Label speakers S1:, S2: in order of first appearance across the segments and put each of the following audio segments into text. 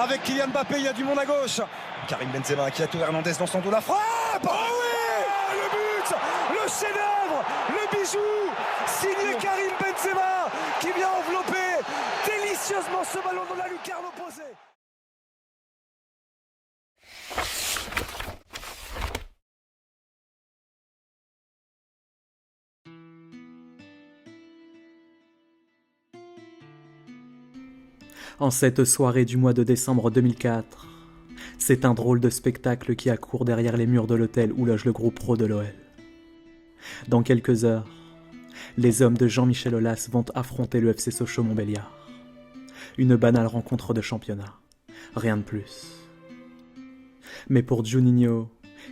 S1: avec Kylian Mbappé, il y a du monde à gauche. Karim Benzema qui a Théo Hernandez dans son dos, la frappe. Oh oui, le but, le chef-d'œuvre, le bijou, signé Karim Benzema qui vient envelopper délicieusement ce ballon dans la lucarne opposée.
S2: En cette soirée du mois de décembre 2004, c'est un drôle de spectacle qui accourt derrière les murs de l'hôtel où loge le groupe pro de l'OL. Dans quelques heures, les hommes de Jean-Michel Aulas vont affronter le FC Sochaux-Montbéliard. Une banale rencontre de championnat, rien de plus. Mais pour Juninho,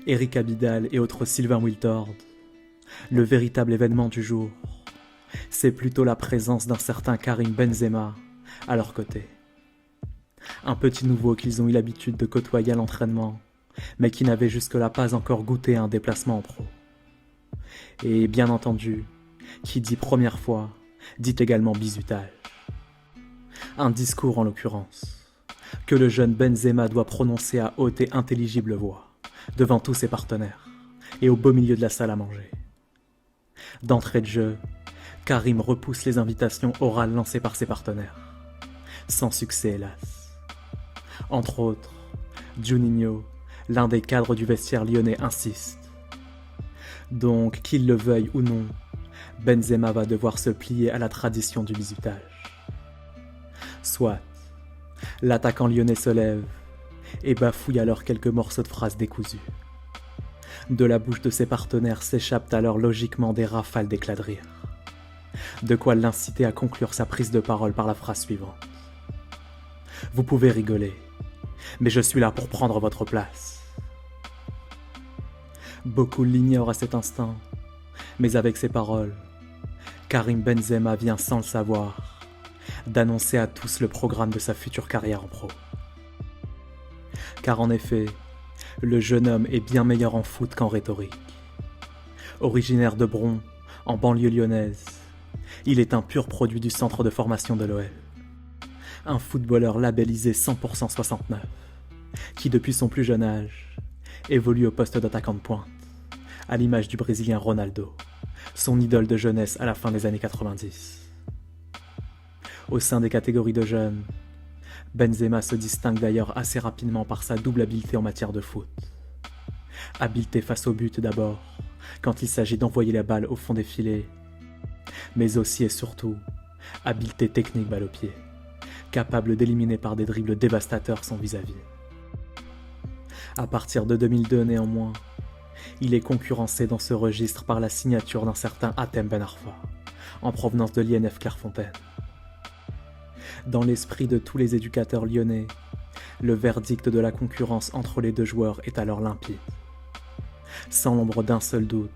S2: Eric Abidal et autres Sylvain Wiltord, le véritable événement du jour, c'est plutôt la présence d'un certain Karim Benzema à leur côté. Un petit nouveau qu'ils ont eu l'habitude de côtoyer à l'entraînement, mais qui n'avait jusque-là pas encore goûté à un déplacement en pro. Et bien entendu, qui dit première fois, dit également bizutage. Un discours en l'occurrence, que le jeune Benzema doit prononcer à haute et intelligible voix, devant tous ses partenaires, et au beau milieu de la salle à manger. D'entrée de jeu, Karim repousse les invitations orales lancées par ses partenaires. Sans succès, hélas. Entre autres, Juninho, l'un des cadres du vestiaire lyonnais, insiste. Donc, qu'il le veuille ou non, Benzema va devoir se plier à la tradition du bizutage. Soit, l'attaquant lyonnais se lève et bafouille alors quelques morceaux de phrases décousus. De la bouche de ses partenaires s'échappent alors logiquement des rafales d'éclats de rire. De quoi l'inciter à conclure sa prise de parole par la phrase suivante. Vous pouvez rigoler, mais je suis là pour prendre votre place. Beaucoup l'ignorent à cet instant, mais avec ces paroles, Karim Benzema vient sans le savoir d'annoncer à tous le programme de sa future carrière en pro. Car en effet, le jeune homme est bien meilleur en foot qu'en rhétorique. Originaire de Bron, en banlieue lyonnaise, il est un pur produit du centre de formation de l'OL. Un footballeur labellisé 100% 69, qui depuis son plus jeune âge, évolue au poste d'attaquant de pointe, à l'image du Brésilien Ronaldo, son idole de jeunesse à la fin des années 90. Au sein des catégories de jeunes, Benzema se distingue d'ailleurs assez rapidement par sa double habileté en matière de foot. Habileté face au but d'abord, quand il s'agit d'envoyer la balle au fond des filets, mais aussi et surtout, habileté technique balle au pied, capable d'éliminer par des dribbles dévastateurs son vis-à-vis. À partir de 2002 néanmoins, il est concurrencé dans ce registre par la signature d'un certain Hatem Ben Arfa, en provenance de l'INF Clairefontaine. Dans l'esprit de tous les éducateurs lyonnais, le verdict de la concurrence entre les deux joueurs est alors limpide. Sans l'ombre d'un seul doute,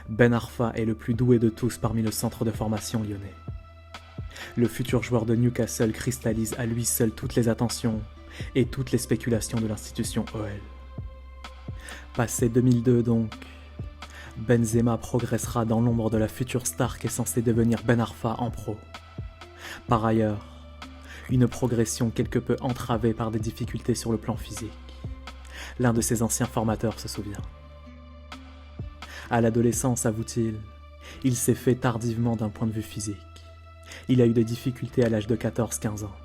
S2: Ben Arfa est le plus doué de tous parmi le centre de formation lyonnais. Le futur joueur de Newcastle cristallise à lui seul toutes les attentions et toutes les spéculations de l'institution OL. Passé 2002 donc, Benzema progressera dans l'ombre de la future star qu'est censée devenir Ben Arfa en pro. Par ailleurs, une progression quelque peu entravée par des difficultés sur le plan physique. L'un de ses anciens formateurs se souvient. À l'adolescence, avoue-t-il, il s'est fait tardivement d'un point de vue physique. Il a eu des difficultés à l'âge de 14-15 ans.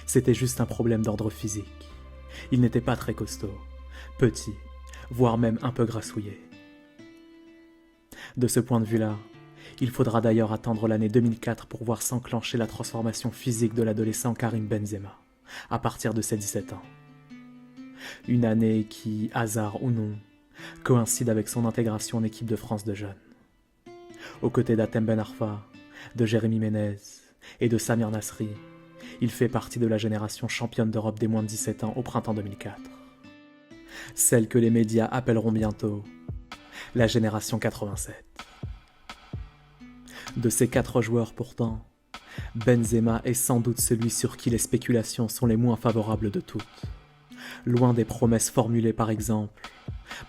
S2: C'était juste un problème d'ordre physique. Il n'était pas très costaud, petit, voire même un peu grassouillet. De ce point de vue-là, il faudra d'ailleurs attendre l'année 2004 pour voir s'enclencher la transformation physique de l'adolescent Karim Benzema, à partir de ses 17 ans. Une année qui, hasard ou non, coïncide avec son intégration en équipe de France de jeunes. Aux côtés d'Hatem Ben Arfa, de Jérémy Ménez et de Samir Nasri, il fait partie de la génération championne d'Europe des moins de 17 ans au printemps 2004. Celle que les médias appelleront bientôt la génération 87. De ces 4 joueurs pourtant, Benzema est sans doute celui sur qui les spéculations sont les moins favorables de toutes. Loin des promesses formulées par exemple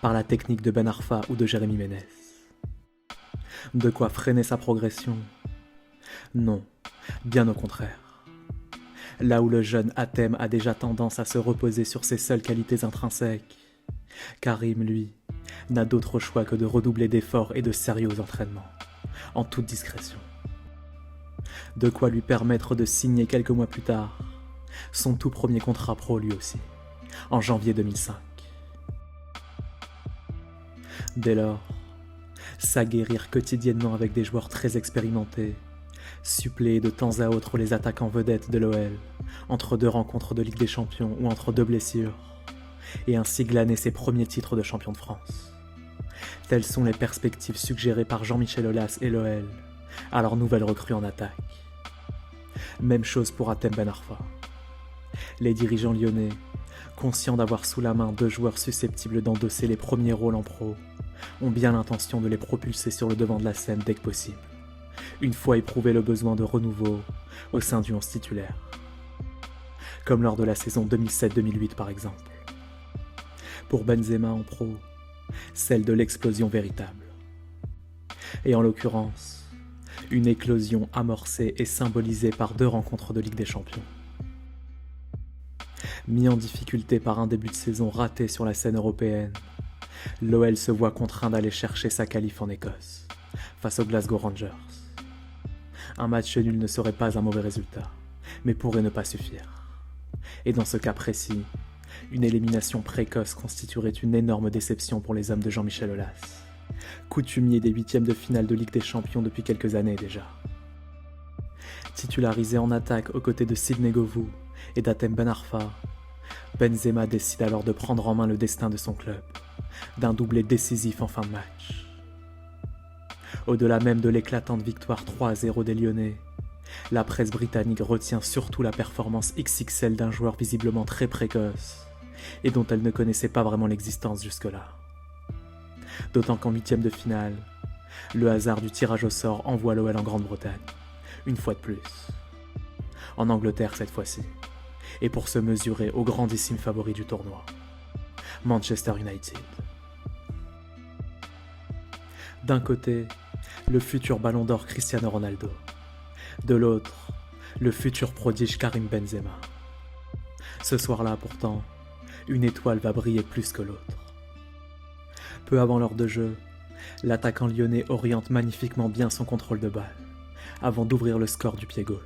S2: par la technique de Ben Arfa ou de Jérémy Ménez. De quoi freiner sa progression? Non, bien au contraire. Là où le jeune Hatem a déjà tendance à se reposer sur ses seules qualités intrinsèques, Karim, lui, n'a d'autre choix que de redoubler d'efforts et de sérieux entraînements, en toute discrétion. De quoi lui permettre de signer quelques mois plus tard son tout premier contrat pro lui aussi, en janvier 2005. Dès lors, s'aguerrir quotidiennement avec des joueurs très expérimentés, suppléer de temps à autre les attaquants vedettes de l'OL, entre 2 rencontres de Ligue des Champions ou entre 2 blessures, et ainsi glaner ses premiers titres de champion de France. Telles sont les perspectives suggérées par Jean-Michel Aulas et l'OL à leur nouvelle recrue en attaque. Même chose pour Hatem Ben Arfa. Les dirigeants lyonnais, conscients d'avoir sous la main 2 joueurs susceptibles d'endosser les premiers rôles en pro, ont bien l'intention de les propulser sur le devant de la scène dès que possible, une fois éprouvé le besoin de renouveau au sein du 11 titulaire. Comme lors de la saison 2007-2008 par exemple. Pour Benzema en pro, celle de l'explosion véritable. Et en l'occurrence, une éclosion amorcée et symbolisée par 2 rencontres de Ligue des Champions. Mis en difficulté par un début de saison raté sur la scène européenne, l'OL se voit contraint d'aller chercher sa qualif en Écosse, face aux Glasgow Rangers. Un match nul ne serait pas un mauvais résultat, mais pourrait ne pas suffire. Et dans ce cas précis, une élimination précoce constituerait une énorme déception pour les hommes de Jean-Michel Aulas, coutumier des 8e de finale de Ligue des Champions depuis quelques années déjà. Titularisé en attaque aux côtés de Sidney Govou et d'Hatem Ben Arfa, Benzema décide alors de prendre en main le destin de son club, d'un doublé décisif en fin de match. Au-delà même de l'éclatante victoire 3-0 des Lyonnais, la presse britannique retient surtout la performance XXL d'un joueur visiblement très précoce et dont elle ne connaissait pas vraiment l'existence jusque-là. D'autant qu'en 8e de finale, le hasard du tirage au sort envoie l'OL en Grande-Bretagne, une fois de plus. En Angleterre cette fois-ci, et pour se mesurer au grandissime favori du tournoi, Manchester United. D'un côté, le futur ballon d'or Cristiano Ronaldo. De l'autre, le futur prodige Karim Benzema. Ce soir-là, pourtant, une étoile va briller plus que l'autre. Peu avant l'heure de jeu, l'attaquant lyonnais oriente magnifiquement bien son contrôle de balle, avant d'ouvrir le score du pied gauche.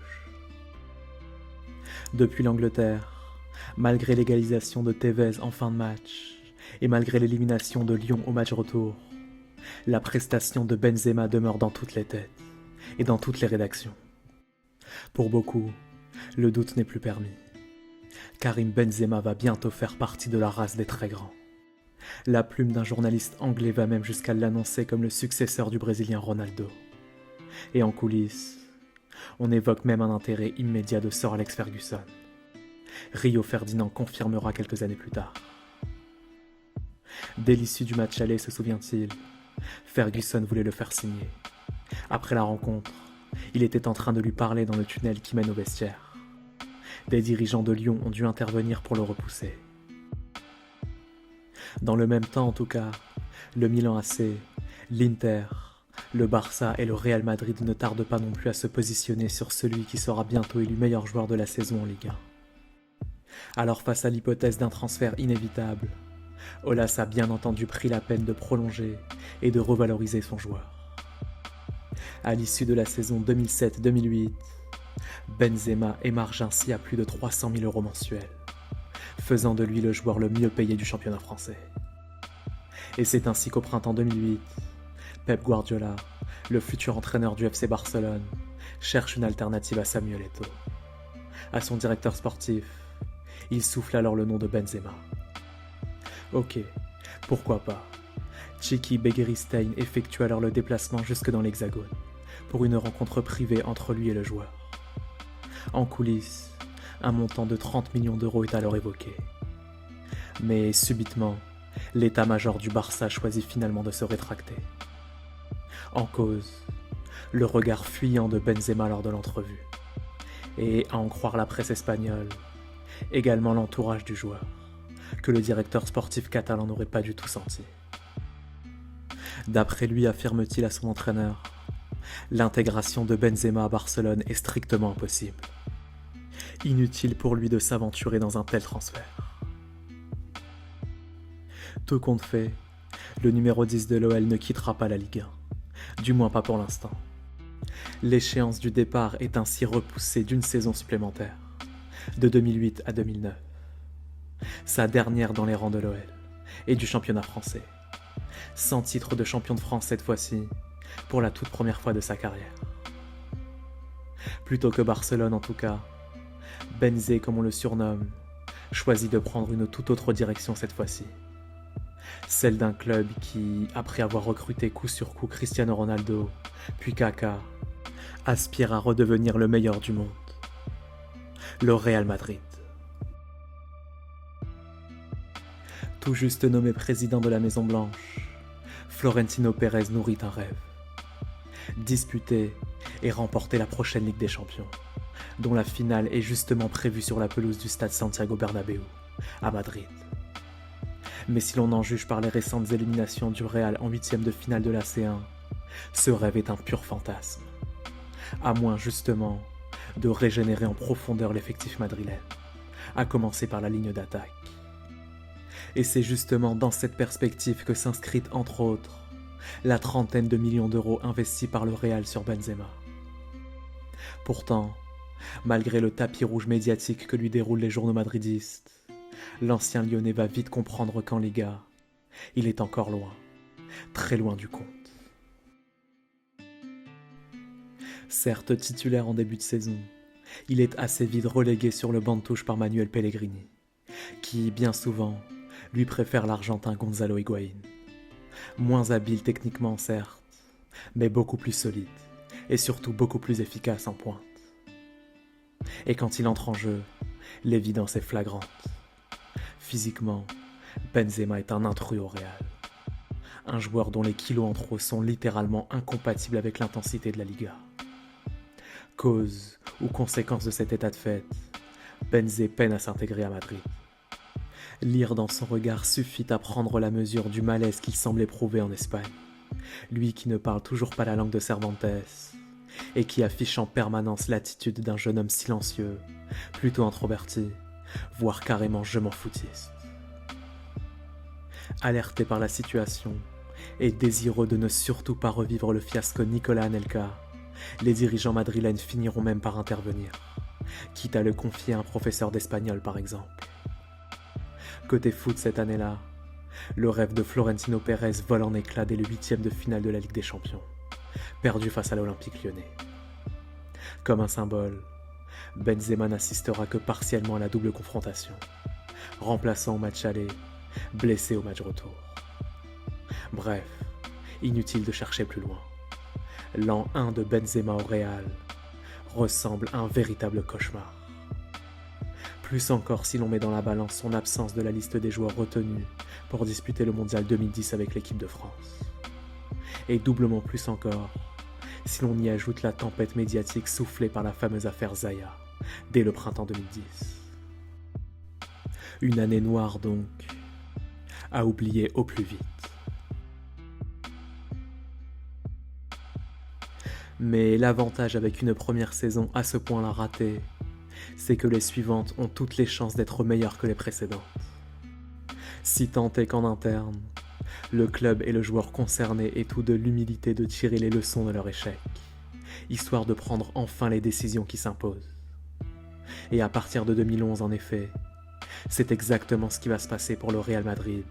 S2: Depuis l'Angleterre, malgré l'égalisation de Tevez en fin de match, et malgré l'élimination de Lyon au match retour, la prestation de Benzema demeure dans toutes les têtes et dans toutes les rédactions. Pour beaucoup, le doute n'est plus permis. Karim Benzema va bientôt faire partie de la race des très grands. La plume d'un journaliste anglais va même jusqu'à l'annoncer comme le successeur du Brésilien Ronaldo. Et en coulisses, on évoque même un intérêt immédiat de Sir Alex Ferguson. Rio Ferdinand confirmera quelques années plus tard. Dès l'issue du match aller, se souvient-il, Ferguson voulait le faire signer. Après la rencontre, il était en train de lui parler dans le tunnel qui mène au vestiaire. Des dirigeants de Lyon ont dû intervenir pour le repousser. Dans le même temps en tout cas, le Milan AC, l'Inter, le Barça et le Real Madrid ne tardent pas non plus à se positionner sur celui qui sera bientôt élu meilleur joueur de la saison en Ligue 1. Alors face à l'hypothèse d'un transfert inévitable, Aulas a bien entendu pris la peine de prolonger et de revaloriser son joueur. À l'issue de la saison 2007-2008, Benzema émarge ainsi à plus de 300 000 € mensuels, faisant de lui le joueur le mieux payé du championnat français. Et c'est ainsi qu'au printemps 2008, Pep Guardiola, le futur entraîneur du FC Barcelone, cherche une alternative à Samuel Eto'o. À son directeur sportif, il souffle alors le nom de Benzema. Ok, pourquoi pas. Txiki Begiristain effectue alors le déplacement jusque dans l'Hexagone, pour une rencontre privée entre lui et le joueur. En coulisses, un montant de 30 millions d'euros est alors évoqué. Mais subitement, l'état-major du Barça choisit finalement de se rétracter. En cause, le regard fuyant de Benzema lors de l'entrevue. Et, à en croire la presse espagnole, également l'entourage du joueur, que le directeur sportif catalan n'aurait pas du tout senti. D'après lui, affirme-t-il à son entraîneur, l'intégration de Benzema à Barcelone est strictement impossible. Inutile pour lui de s'aventurer dans un tel transfert. Tout compte fait, le numéro 10 de l'OL ne quittera pas la Ligue 1, du moins pas pour l'instant. L'échéance du départ est ainsi repoussée d'une saison supplémentaire, de 2008 à 2009. Sa dernière dans les rangs de l'OL et du championnat français. Sans titre de champion de France cette fois-ci, pour la toute première fois de sa carrière. Plutôt que Barcelone en tout cas, Benzé comme on le surnomme, choisit de prendre une toute autre direction cette fois-ci. Celle d'un club qui, après avoir recruté coup sur coup Cristiano Ronaldo, puis Kaka, aspire à redevenir le meilleur du monde. Le Real Madrid. Tout juste nommé président de la Maison Blanche, Florentino Pérez nourrit un rêve. Disputer et remporter la prochaine Ligue des Champions, dont la finale est justement prévue sur la pelouse du stade Santiago Bernabéu, à Madrid. Mais si l'on en juge par les récentes éliminations du Real en huitième de finale de la C1, ce rêve est un pur fantasme. À moins justement de régénérer en profondeur l'effectif madrilène, à commencer par la ligne d'attaque. Et c'est justement dans cette perspective que s'inscrit entre autres la trentaine de millions d'euros investis par le Real sur Benzema. Pourtant, malgré le tapis rouge médiatique que lui déroulent les journaux madridistes, l'ancien Lyonnais va vite comprendre qu'en Liga, il est encore loin, très loin du compte. Certes titulaire en début de saison, il est assez vite relégué sur le banc de touche par Manuel Pellegrini, qui, bien souvent, lui préfère l'Argentin Gonzalo Higuaín. Moins habile techniquement certes, mais beaucoup plus solide, et surtout beaucoup plus efficace en pointe. Et quand il entre en jeu, l'évidence est flagrante. Physiquement, Benzema est un intrus au Real. Un joueur dont les kilos en trop sont littéralement incompatibles avec l'intensité de la Liga. Cause ou conséquence de cet état de fait, Benzé peine à s'intégrer à Madrid. Lire dans son regard suffit à prendre la mesure du malaise qu'il semble éprouver en Espagne. Lui qui ne parle toujours pas la langue de Cervantes et qui affiche en permanence l'attitude d'un jeune homme silencieux, plutôt introverti, voire carrément je m'en foutiste. Alerté par la situation et désireux de ne surtout pas revivre le fiasco Nicolas Anelka, les dirigeants madrilènes finiront même par intervenir, quitte à le confier à un professeur d'espagnol par exemple. Côté foot cette année-là, le rêve de Florentino Pérez vole en éclats dès le huitième de finale de la Ligue des Champions, perdu face à l'Olympique Lyonnais. Comme un symbole, Benzema n'assistera que partiellement à la double confrontation, remplaçant au match aller, blessé au match retour. Bref, inutile de chercher plus loin. L'an 1 de Benzema au Real ressemble à un véritable cauchemar. Plus encore si l'on met dans la balance son absence de la liste des joueurs retenus pour disputer le Mondial 2010 avec l'équipe de France. Et doublement plus encore si l'on y ajoute la tempête médiatique soufflée par la fameuse affaire Zaya dès le printemps 2010. Une année noire donc, à oublier au plus vite. Mais l'avantage avec une première saison à ce point-là ratée, c'est que les suivantes ont toutes les chances d'être meilleures que les précédentes. Si tant est qu'en interne, le club et le joueur concerné aient tout de l'humilité de tirer les leçons de leur échec, histoire de prendre enfin les décisions qui s'imposent. Et à partir de 2011 en effet, c'est exactement ce qui va se passer pour le Real Madrid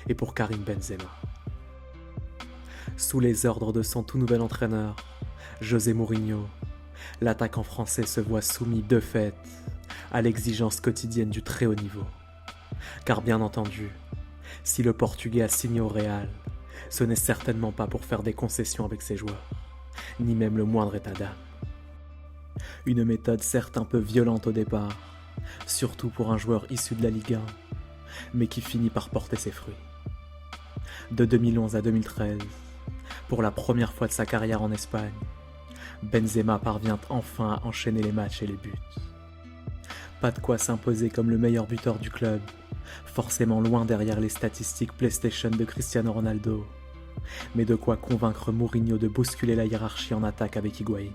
S2: et pour Karim Benzema. Sous les ordres de son tout nouvel entraîneur, José Mourinho, l'attaquant français se voit soumis de fait à l'exigence quotidienne du très haut niveau. Car bien entendu, si le Portugais a signé au Real, ce n'est certainement pas pour faire des concessions avec ses joueurs, ni même le moindre état d'âme. Une méthode certes un peu violente au départ, surtout pour un joueur issu de la Ligue 1, mais qui finit par porter ses fruits. De 2011 à 2013, pour la première fois de sa carrière en Espagne, Benzema parvient enfin à enchaîner les matchs et les buts. Pas de quoi s'imposer comme le meilleur buteur du club, forcément loin derrière les statistiques PlayStation de Cristiano Ronaldo, mais de quoi convaincre Mourinho de bousculer la hiérarchie en attaque avec Higuaín.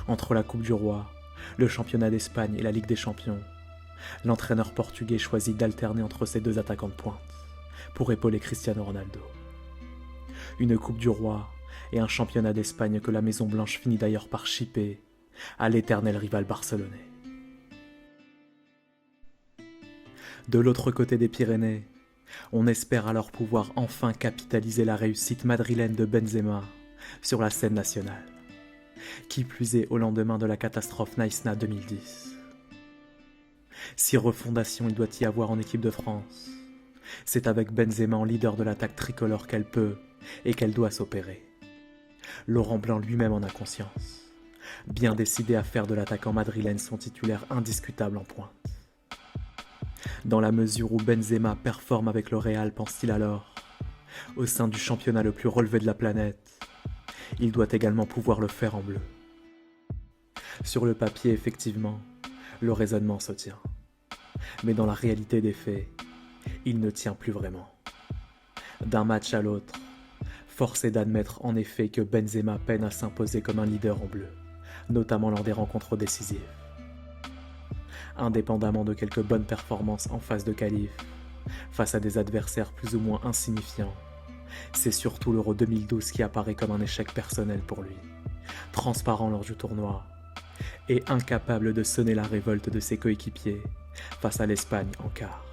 S2: Entre la Coupe du Roi, le championnat d'Espagne et la Ligue des Champions, l'entraîneur portugais choisit d'alterner entre ces deux attaquants de pointe pour épauler Cristiano Ronaldo. Une Coupe du Roi et un championnat d'Espagne que la Maison Blanche finit d'ailleurs par chipper à l'éternel rival barcelonais. De l'autre côté des Pyrénées, on espère alors pouvoir enfin capitaliser la réussite madrilène de Benzema sur la scène nationale, qui plus est au lendemain de la catastrophe Naïsna 2010. Si refondation il doit y avoir en équipe de France, c'est avec Benzema en leader de l'attaque tricolore qu'elle peut et qu'elle doit s'opérer. Laurent Blanc lui-même en a conscience, bien décidé à faire de l'attaquant madrilène son titulaire indiscutable en pointe. Dans la mesure où Benzema performe avec le Real, pense-t-il alors, au sein du championnat le plus relevé de la planète, il doit également pouvoir le faire en bleu. Sur le papier, effectivement, le raisonnement se tient. Mais dans la réalité des faits, il ne tient plus vraiment. D'un match à l'autre, force est d'admettre en effet que Benzema peine à s'imposer comme un leader en bleu, notamment lors des rencontres décisives. Indépendamment de quelques bonnes performances en phase de qualif, face à des adversaires plus ou moins insignifiants, c'est surtout l'Euro 2012 qui apparaît comme un échec personnel pour lui, transparent lors du tournoi, et incapable de sonner la révolte de ses coéquipiers face à l'Espagne en quart.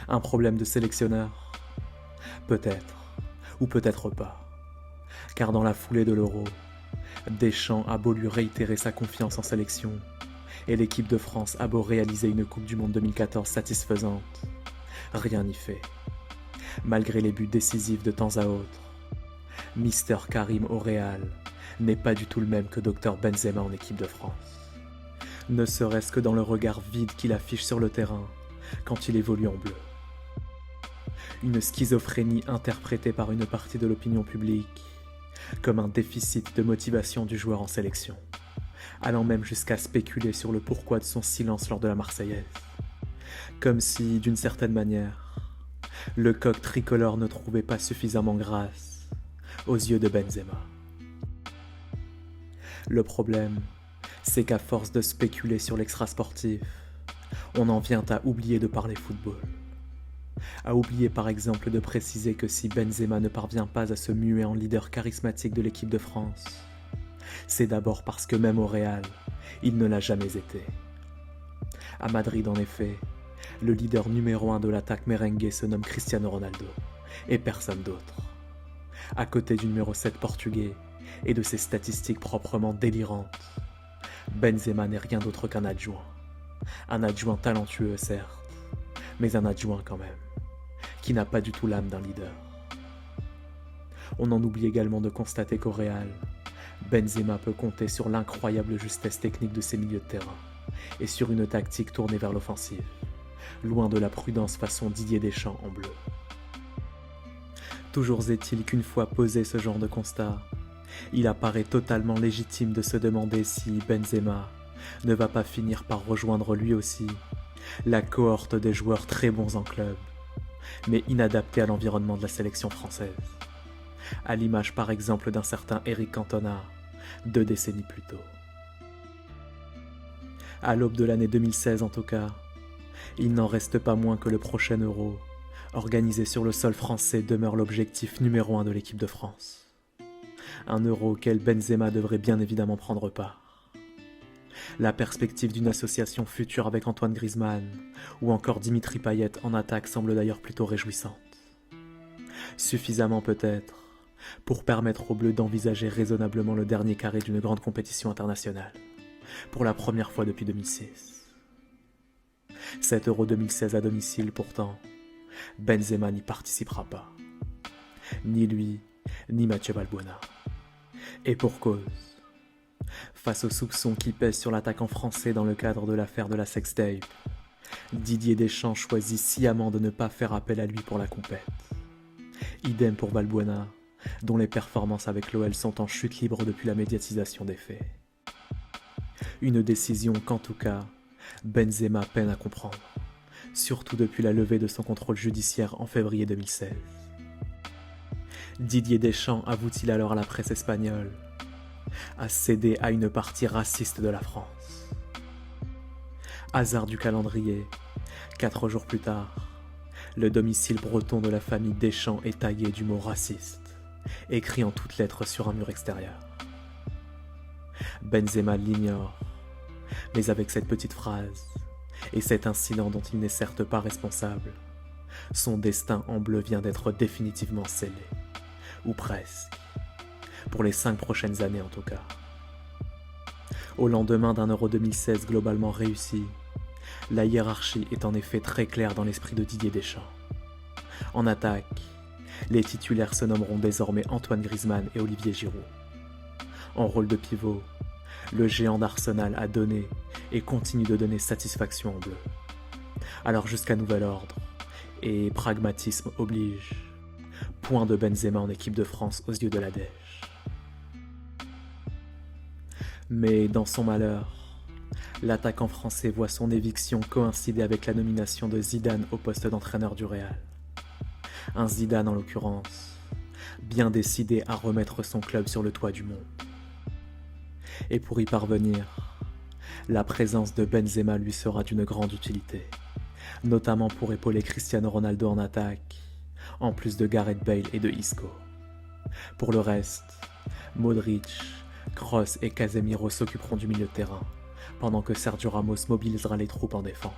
S2: Un problème de sélectionneur ? Peut-être, ou peut-être pas, car dans la foulée de l'Euro, Deschamps a beau lui réitérer sa confiance en sélection, et l'équipe de France a beau réaliser une Coupe du Monde 2014 satisfaisante, rien n'y fait. Malgré les buts décisifs de temps à autre, Mister Karim au Real n'est pas du tout le même que Dr Benzema en équipe de France. Ne serait-ce que dans le regard vide qu'il affiche sur le terrain quand il évolue en bleu. Une schizophrénie interprétée par une partie de l'opinion publique comme un déficit de motivation du joueur en sélection, allant même jusqu'à spéculer sur le pourquoi de son silence lors de la Marseillaise. Comme si, d'une certaine manière, le coq tricolore ne trouvait pas suffisamment grâce aux yeux de Benzema. Le problème, c'est qu'à force de spéculer sur l'extra-sportif, on en vient à oublier de parler football. À oublier par exemple de préciser que si Benzema ne parvient pas à se muer en leader charismatique de l'équipe de France, c'est d'abord parce que même au Real, il ne l'a jamais été. À Madrid en effet, le leader numéro 1 de l'attaque merengue se nomme Cristiano Ronaldo, et personne d'autre. À côté du numéro 7 portugais et de ses statistiques proprement délirantes, Benzema n'est rien d'autre qu'un adjoint. Un adjoint talentueux certes, mais un adjoint quand même, qui n'a pas du tout l'âme d'un leader. On en oublie également de constater qu'au Real, Benzema peut compter sur l'incroyable justesse technique de ses milieux de terrain et sur une tactique tournée vers l'offensive, loin de la prudence façon Didier Deschamps en bleu. Toujours est-il qu'une fois posé ce genre de constat, il apparaît totalement légitime de se demander si Benzema ne va pas finir par rejoindre lui aussi la cohorte des joueurs très bons en club, mais inadaptés à l'environnement de la sélection française, à l'image par exemple d'un certain Eric Cantona, 2 décennies plus tôt. À l'aube de l'année 2016 en tout cas, il n'en reste pas moins que le prochain Euro, organisé sur le sol français, demeure l'objectif numéro 1 de l'équipe de France. Un Euro auquel Benzema devrait bien évidemment prendre part. La perspective d'une association future avec Antoine Griezmann ou encore Dimitri Payet en attaque semble d'ailleurs plutôt réjouissante. Suffisamment peut-être pour permettre aux Bleus d'envisager raisonnablement le dernier carré d'une grande compétition internationale, pour la première fois depuis 2006. Cet Euro 2016 à domicile pourtant, Benzema n'y participera pas. Ni lui, ni Mathieu Valbuena. Et pour cause. Face aux soupçons qui pèsent sur l'attaquant français dans le cadre de l'affaire de la sextape, Didier Deschamps choisit sciemment de ne pas faire appel à lui pour la compète. Idem pour Valbuena, dont les performances avec l'OL sont en chute libre depuis la médiatisation des faits. Une décision qu'en tout cas, Benzema peine à comprendre, surtout depuis la levée de son contrôle judiciaire en février 2016. Didier Deschamps avoue-t-il alors à la presse espagnole a cédé à une partie raciste de la France. Hasard du calendrier, 4 jours plus tard, le domicile breton de la famille Deschamps est tagué du mot raciste, écrit en toutes lettres sur un mur extérieur. Benzema l'ignore, mais avec cette petite phrase et cet incident dont il n'est certes pas responsable, son destin en bleu vient d'être définitivement scellé, ou presque, pour les 5 prochaines années en tout cas. Au lendemain d'un Euro 2016 globalement réussi, la hiérarchie est en effet très claire dans l'esprit de Didier Deschamps. En attaque, les titulaires se nommeront désormais Antoine Griezmann et Olivier Giroud. En rôle de pivot, le géant d'Arsenal a donné et continue de donner satisfaction en bleu. Alors jusqu'à nouvel ordre, et pragmatisme oblige, point de Benzema en équipe de France aux yeux de la Dèche. Mais dans son malheur, l'attaquant français voit son éviction coïncider avec la nomination de Zidane au poste d'entraîneur du Real. Un Zidane en l'occurrence, bien décidé à remettre son club sur le toit du monde. Et pour y parvenir, la présence de Benzema lui sera d'une grande utilité, notamment pour épauler Cristiano Ronaldo en attaque, en plus de Gareth Bale et de Isco. Pour le reste, Modric, Kroos et Casemiro s'occuperont du milieu de terrain, pendant que Sergio Ramos mobilisera les troupes en défense.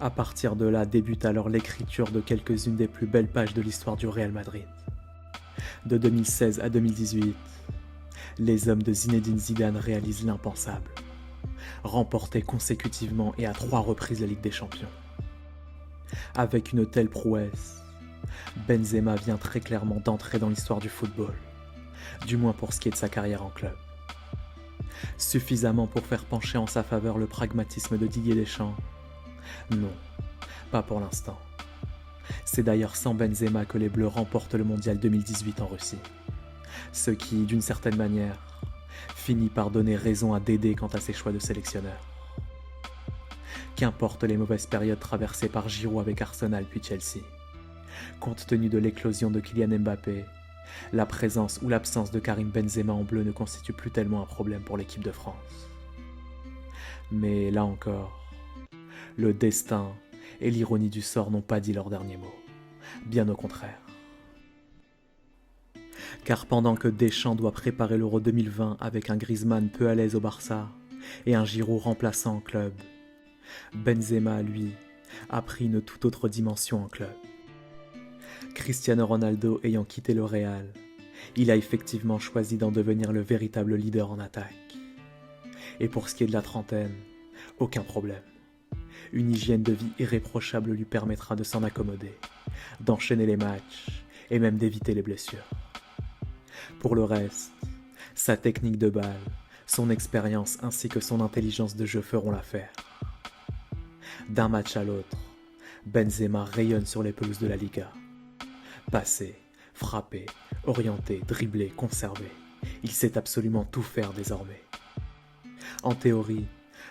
S2: À partir de là débute alors l'écriture de quelques-unes des plus belles pages de l'histoire du Real Madrid. De 2016 à 2018, les hommes de Zinedine Zidane réalisent l'impensable. Remporter consécutivement et à 3 reprises la Ligue des Champions. Avec une telle prouesse, Benzema vient très clairement d'entrer dans l'histoire du football, du moins pour ce qui est de sa carrière en club. Suffisamment pour faire pencher en sa faveur le pragmatisme de Didier Deschamps? Non, pas pour l'instant. C'est d'ailleurs sans Benzema que les Bleus remportent le Mondial 2018 en Russie. Ce qui, d'une certaine manière, finit par donner raison à Dédé quant à ses choix de sélectionneur. Qu'importe les mauvaises périodes traversées par Giroud avec Arsenal puis Chelsea. Compte tenu de l'éclosion de Kylian Mbappé, la présence ou l'absence de Karim Benzema en bleu ne constitue plus tellement un problème pour l'équipe de France. Mais là encore, le destin et l'ironie du sort n'ont pas dit leur dernier mot. Bien au contraire. Car pendant que Deschamps doit préparer l'Euro 2020 avec un Griezmann peu à l'aise au Barça et un Giroud remplaçant en club, Benzema, lui, a pris une toute autre dimension en club. Cristiano Ronaldo ayant quitté le Real, il a effectivement choisi d'en devenir le véritable leader en attaque. Et pour ce qui est de la trentaine, aucun problème. Une hygiène de vie irréprochable lui permettra de s'en accommoder, d'enchaîner les matchs et même d'éviter les blessures. Pour le reste, sa technique de balle, son expérience ainsi que son intelligence de jeu feront l'affaire. D'un match à l'autre, Benzema rayonne sur les pelouses de la Liga. Passer, frapper, orienter, dribbler, conserver, il sait absolument tout faire désormais. En théorie,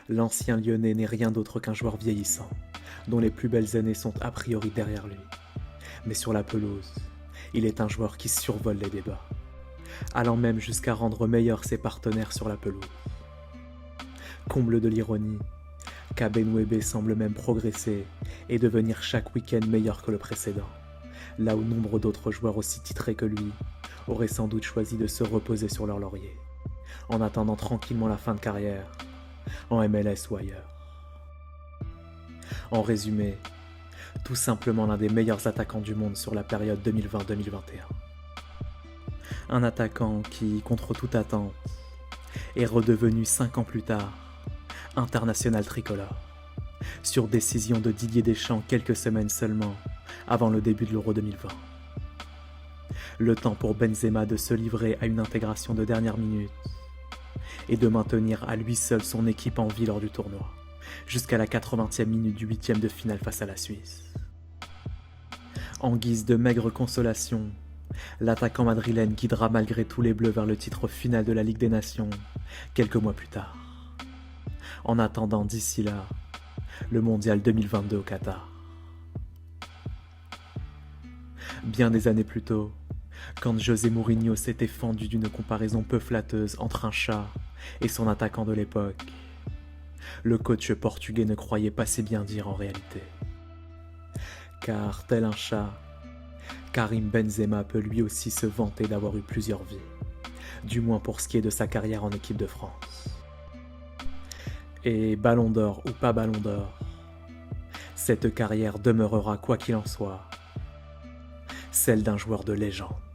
S2: l'ancien Lyonnais n'est rien d'autre qu'un joueur vieillissant, dont les plus belles années sont a priori derrière lui. Mais sur la pelouse, il est un joueur qui survole les débats, allant même jusqu'à rendre meilleurs ses partenaires sur la pelouse. Comble de l'ironie, Kabenwebe semble même progresser et devenir chaque week-end meilleur que le précédent, là où nombre d'autres joueurs aussi titrés que lui auraient sans doute choisi de se reposer sur leur laurier, en attendant tranquillement la fin de carrière, en MLS ou ailleurs. En résumé, tout simplement l'un des meilleurs attaquants du monde sur la période 2020-2021. Un attaquant qui, contre toute attente, est redevenu 5 ans plus tard international tricolore, sur décision de Didier Deschamps quelques semaines seulement avant le début de l'Euro 2020. Le temps pour Benzema de se livrer à une intégration de dernière minute et de maintenir à lui seul son équipe en vie lors du tournoi, jusqu'à la 80e minute du 8e de finale face à la Suisse. En guise de maigre consolation, l'attaquant madrilène guidera malgré tout les Bleus vers le titre final de la Ligue des Nations quelques mois plus tard. En attendant d'ici là, le Mondial 2022 au Qatar. Bien des années plus tôt, Quand José Mourinho s'était fendu d'une comparaison peu flatteuse entre un chat et son attaquant de l'époque, le coach portugais ne croyait pas si bien dire en réalité. Car tel un chat, Karim Benzema peut lui aussi se vanter d'avoir eu plusieurs vies, du moins pour ce qui est de sa carrière en équipe de France. Et ballon d'or ou pas ballon d'or, cette carrière demeurera quoi qu'il en soit, celle d'un joueur de légende.